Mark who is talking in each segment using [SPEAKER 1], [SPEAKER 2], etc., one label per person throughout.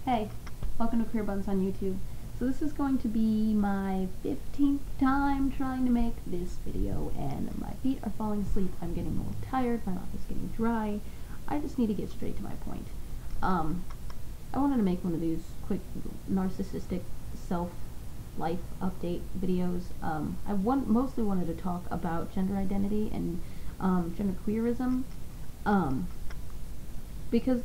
[SPEAKER 1] Hey, welcome to Queer Buns on YouTube. So this is going to be my 15th time trying to make this video, and my feet are falling asleep. I'm getting a little tired, my mouth is getting dry. I just need to get straight to my point. I wanted to make one of these quick narcissistic self-life update videos. I mostly wanted to talk about gender identity and genderqueerism, because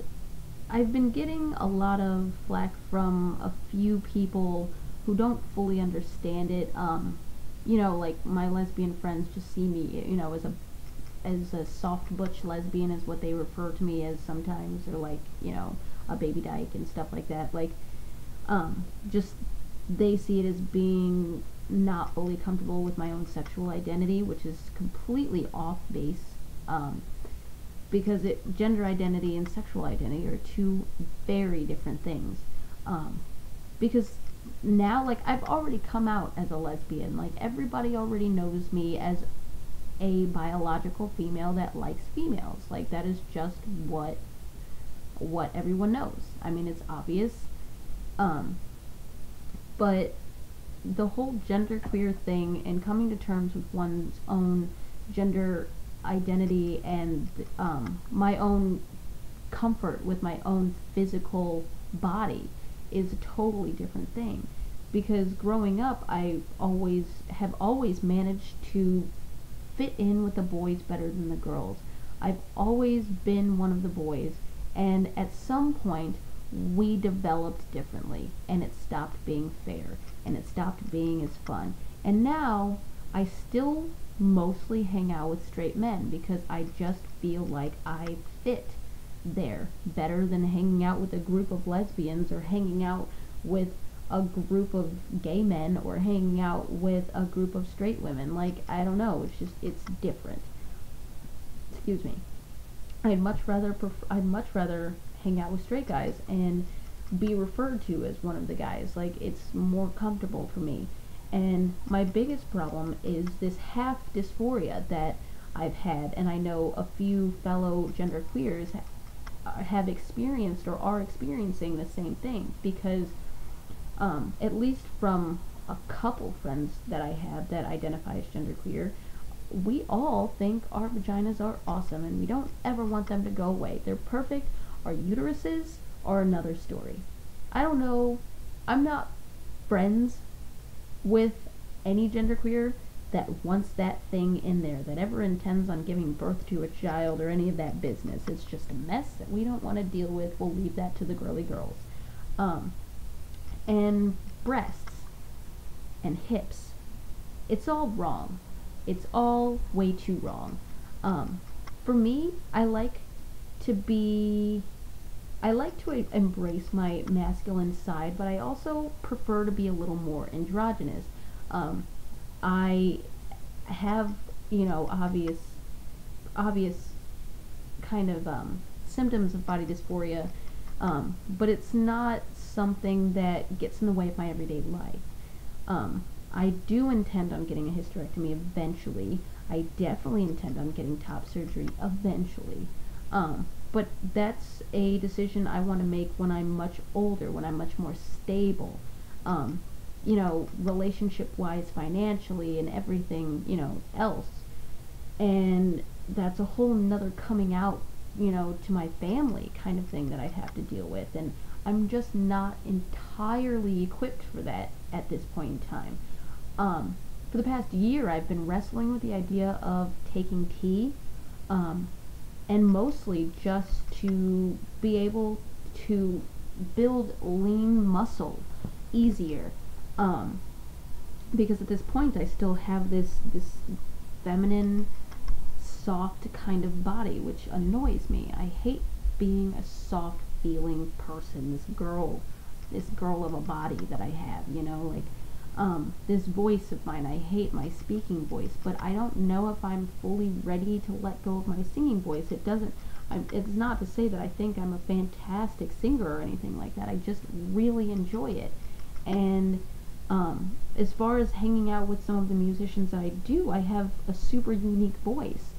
[SPEAKER 1] I've been getting a lot of flack from a few people who don't fully understand it. You know, like my lesbian friends just see me, you know, as a soft butch lesbian is what they refer to me as sometimes, or like, you know, a baby dyke and stuff like that. Like, just they see it as being not fully comfortable with my own sexual identity, which is completely off base. Because gender identity and sexual identity are two very different things. Because now, like, I've already come out as a lesbian. Like, everybody already knows me as a biological female that likes females. Like, that is just what everyone knows. I mean, it's obvious. But the whole genderqueer thing and coming to terms with one's own gender identity and my own comfort with my own physical body is a totally different thing. Because growing up, I have always managed to fit in with the boys better than the girls. I've always been one of the boys, and at some point we developed differently, and it stopped being fair, and it stopped being as fun. And now I still mostly hang out with straight men because I just feel like I fit there better than hanging out with a group of lesbians, or hanging out with a group of gay men, or hanging out with a group of straight women. Like, I don't know, it's different. Excuse me. I'd much rather hang out with straight guys and be referred to as one of the guys. Like, it's more comfortable for me. And my biggest problem is this half dysphoria that I've had, and I know a few fellow genderqueers have experienced or are experiencing the same thing, because at least from a couple friends that I have that identify as genderqueer, we all think our vaginas are awesome and we don't ever want them to go away. They're perfect. Our uteruses are another story. I don't know, I'm not friends with any genderqueer that wants that thing in there, that ever intends on giving birth to a child or any of that business. It's just a mess that we don't want to deal with. We'll leave that to the girly girls. And breasts and hips, it's all wrong. It's all way too wrong. For me, I like to embrace my masculine side, but I also prefer to be a little more androgynous. I have, you know, obvious kind of symptoms of body dysphoria, but it's not something that gets in the way of my everyday life. I do intend on getting a hysterectomy eventually. I definitely intend on getting top surgery eventually. But that's a decision I want to make when I'm much older, when I'm much more stable, you know, relationship-wise, financially, and everything, you know, else. And that's a whole nother coming out, you know, to my family kind of thing that I'd have to deal with. And I'm just not entirely equipped for that at this point in time. For the past year, I've been wrestling with the idea of taking T, and mostly just to be able to build lean muscle easier, because at this point I still have this feminine, soft kind of body, which annoys me. I hate being a soft feeling person, this girl of a body that I have, you know, like, this voice of mine. I hate my speaking voice, but I don't know if I'm fully ready to let go of my singing voice. It's not to say that I think I'm a fantastic singer or anything like that. I just really enjoy it. And as far as hanging out with some of the musicians that I do, I have a super unique voice.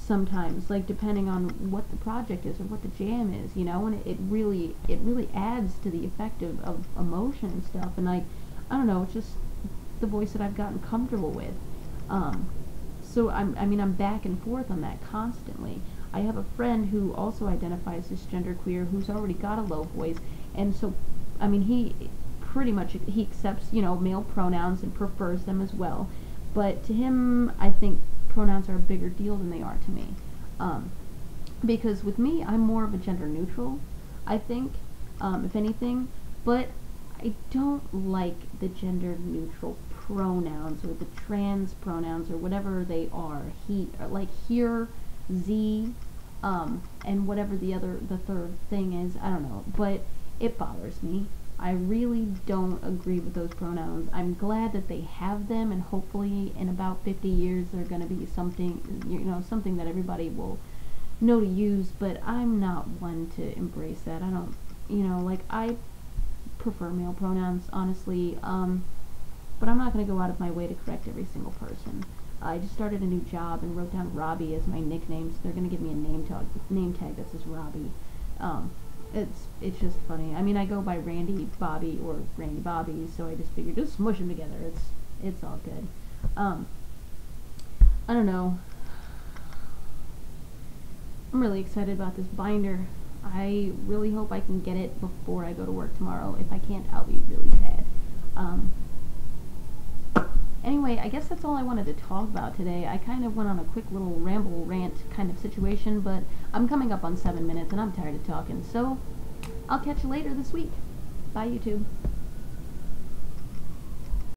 [SPEAKER 1] sometimes, like depending on what the project is or what the jam is, you know, and it really adds to the effect of emotion and stuff, and I don't know, it's just the voice that I've gotten comfortable with. So I'm back and forth on that constantly. I have a friend who also identifies as genderqueer who's already got a low voice, and so he pretty much he accepts, you know, male pronouns and prefers them as well. But to him, I think pronouns are a bigger deal than they are to me. Because with me, I'm more of a gender neutral, I think, if anything. But I don't like the gender neutral pronouns or the trans pronouns or whatever they are. He, or like here, Z, and whatever the third thing is, I don't know. But it bothers me. I really don't agree with those pronouns. I'm glad that they have them, and hopefully in about 50 years they're going to be something, you know, something that everybody will know to use, but I'm not one to embrace that. I don't, you know, like, I prefer male pronouns, honestly, but I'm not going to go out of my way to correct every single person. I just started a new job and wrote down Robbie as my nickname, so they're going to give me a name tag that says Robbie. It's just funny. I mean, I go by Randy Bobby or Randy Bobby, so I just figured just smush them together. It's all good. I don't know. I'm really excited about this binder. I really hope I can get it before I go to work tomorrow. If I can't, I'll be really sad. Anyway, I guess that's all I wanted to talk about today. I kind of went on a quick little ramble rant kind of situation, but I'm coming up on 7 minutes and I'm tired of talking, so I'll catch you later this week. Bye, YouTube.